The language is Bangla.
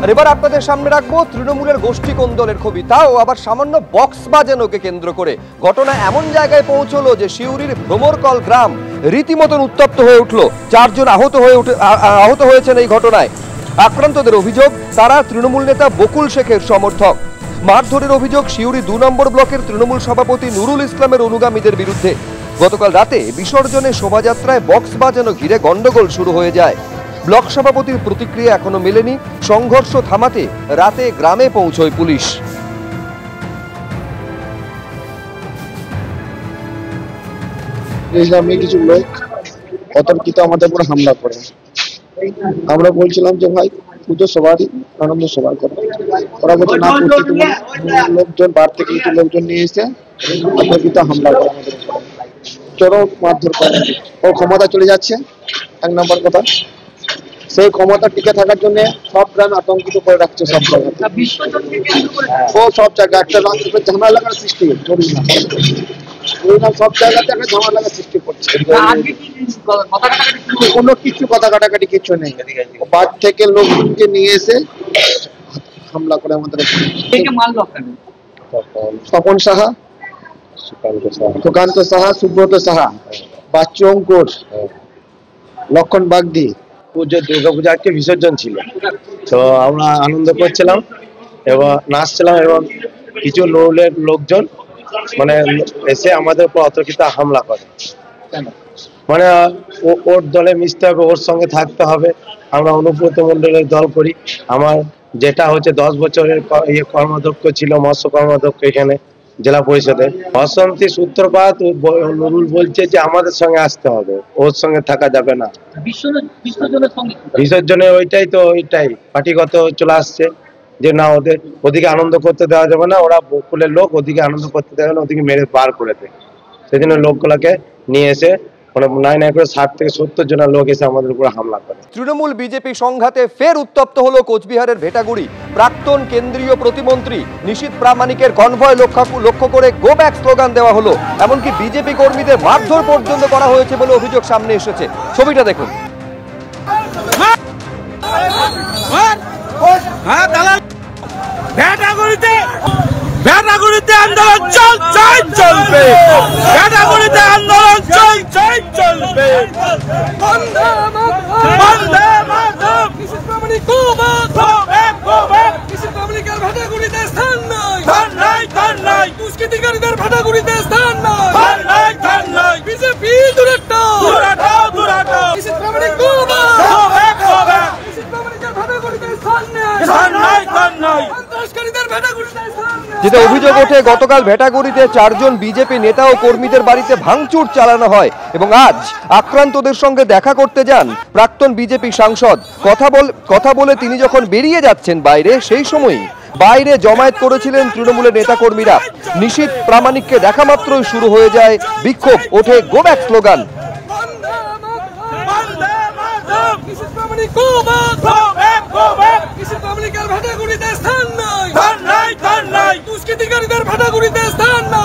আর এবার আপনাদের সামনে রাখবো তৃণমূলের গোষ্ঠী কোন্দলের ছবি, তাও আবার সামান্য বক্স বাজানোকে কেন্দ্র করে। ঘটনা এমন জায়গায় পৌঁছলো যে শিউরির ভ্রমরকল গ্রাম রীতিমতন উত্তপ্ত হয়ে উঠল। 4 জন আহত হয়েছেন এই ঘটনায়। আক্রান্তদের অভিযোগ তারা তৃণমূল নেতা বকুল শেখের সমর্থক। মারধরের অভিযোগ শিউরি 2 নম্বর ব্লকের তৃণমূল সভাপতি নুরুল ইসলামের অনুগামীদের বিরুদ্ধে। গতকাল রাতে বিসর্জনে শোভাযাত্রায় বক্স বাজানো ঘিরে গন্ডগোল শুরু হয়ে যায়। ব্লক সভাপতির প্রতিক্রিয়া এখনো মেলেনি। সংঘর্ষ থামাতে রাতে গ্রামে পৌঁছয় পুলিশ। কিছু লোক অতর্কিত আমাদের উপর হামলা করে। আমরা বলছিলাম যে ভাই পুজো সবারই আনন্দ সবার করে, ওরা বলছে না করছি। লোকজন বার থেকে কিছু লোকজন নিয়ে এসে অতর্কিত হামলা করে আমাদের উপর, চরম মারধর করে। ও ক্ষমতা চলে যাচ্ছে 1 নম্বর কথা। সেই ক্ষমতা টিকে থাকার জন্য সব গ্রামে আতঙ্কিত করে রাখছে। সব জায়গায় ও সব জায়গায় একটা রাষ্ট্রের ঝামেলা লাগার সৃষ্টি সব জায়গাতে একটা ঝামেলা লাগার সৃষ্টি করছে। কোনো কিছু কথা কাটাকাটি কিছু নেই। বাদ থেকে লোকজনকে নিয়ে এসে হামলা করে আমাদের। তপন সাহা, সুকান্ত সাহা, সুব্রত সাহা, বাচ্চু অঙ্কুর, লক্ষণ বাগদি। দুর্গাপূজা আজকে বিসর্জন ছিল, তো আমরা আনন্দ করছিলাম এবং নাচছিলাম, এবং কিছু লোকজন মানে এসে আমাদের উপর অতর্কিত হামলা করে। মানে ওর দলে মিশতে হবে, ওর সঙ্গে থাকতে হবে। আমরা অনুব্রত মন্ডলের দল করি। আমার যেটা হচ্ছে 10 বছরের কর্মাধ্যক্ষ ছিল, মৎস্য কর্মাধ্যক্ষ এখানে জেলা পরিষদে। অশান্তির সূত্রপাত নুরুল বলছে যে আমাদের সঙ্গে আসতে হবে, ওর সঙ্গে থাকা যাবে না। বিসর্জনে ওইটাই পার্টিগত চলে আসছে যে না, ওদিকে আনন্দ করতে দেওয়া যাবে না, ওরা বকুলের লোক, ওদিকে আনন্দ করতে দেওয়া না, ওদিকে মেরে বার করে দেয়। সেদিন লোকগুলোকে নিয়ে এসে মানে 60 থেকে 70 জন লোক এসে আমাদের উপর হামলা করে। তৃণমূল বিজেপি সংঘাতে ফের উত্তপ্ত হলো কোচবিহারের ভেটাগুড়ি। প্রাক্তন কেন্দ্রীয় প্রতিমন্ত্রী নিশীথ প্রামাণিকের কনভয় লক্ষ্য করে গো ব্যাক স্লোগান দেওয়া হলো। এমনকি বিজেপি কর্মীদের মারধর পর্যন্ত করা হয়েছে বলে অভিযোগ সামনে এসেছে। ছবিটা দেখুন। ভেটাগুড়িতে আন্দোলন চলবে, ভেটাগুড়িতে আন্দোলন চলবে। বন্দে মাতরম, নিশীথ প্রামাণিক গো ব্যাক, নিশীথ প্রামাণিকের ভেটাগুড়িতে স্থান নাই, দুষ্কৃতিকারীদের ভেটাগুড়িতে স্থান নাই, বিজেপি দূরে হটাও, নিশীথ প্রামাণিক গো ব্যাক, নিশীথ প্রামাণিকের ভেটাগুড়িতে স্থান নাই, সন্ত্রাসকারীদের ভেটাগুড়িতে স্থান নাই। যেটা অভিযোগ ওঠে, গতকাল ভেটাগুড়িতে 4 জন বিজেপি নেতা ও কর্মীদের বাড়িতে ভাঙচুর চালানো হয় এবং আজ আক্রান্তদের সঙ্গে দেখা করতে যান প্রাক্তন বিজেপি সাংসদ। কথা বলে তিনি যখন বেরিয়ে যাচ্ছেন বাইরে, সেই সময়ই বাইরে জমায়েত করেছিলেন তৃণমূলের নেতাকর্মীরা। নিশীথ প্রামাণিককে দেখা মাত্রই শুরু হয়ে যায় বিক্ষোভ, ওঠে গো ব্যাক স্লোগান। নিশীথ প্রামাণিক গো ব্যাক, নিশীথ প্রামাণিকের ভেটাগুড়িতে স্থান নাই, দুষ্কৃতিকারীদের ভেটাগুড়িতে স্থান নাই।